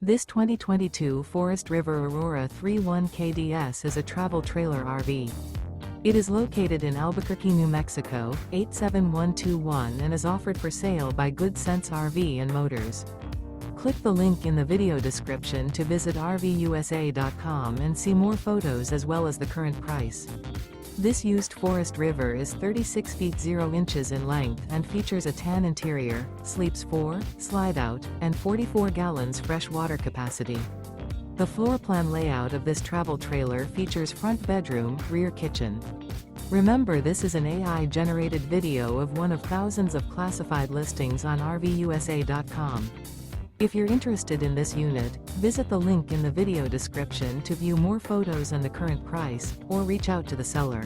This 2022 Forest River Aurora 31 KDS is a travel trailer RV. It is located in Albuquerque, New Mexico, 87121 and is offered for sale by Good Sense RV and Motors. Click the link in the video description to visit RVUSA.com and see more photos as well as the current price. This used Forest River is 36 feet 0 inches in length and features a tan interior, sleeps 4, slide-out, and 44 gallons fresh water capacity. The floor plan layout of this travel trailer features front bedroom, rear kitchen. Remember, this is an AI-generated video of one of thousands of classified listings on RVUSA.com. If you're interested in this unit, visit the link in the video description to view more photos and the current price, or reach out to the seller.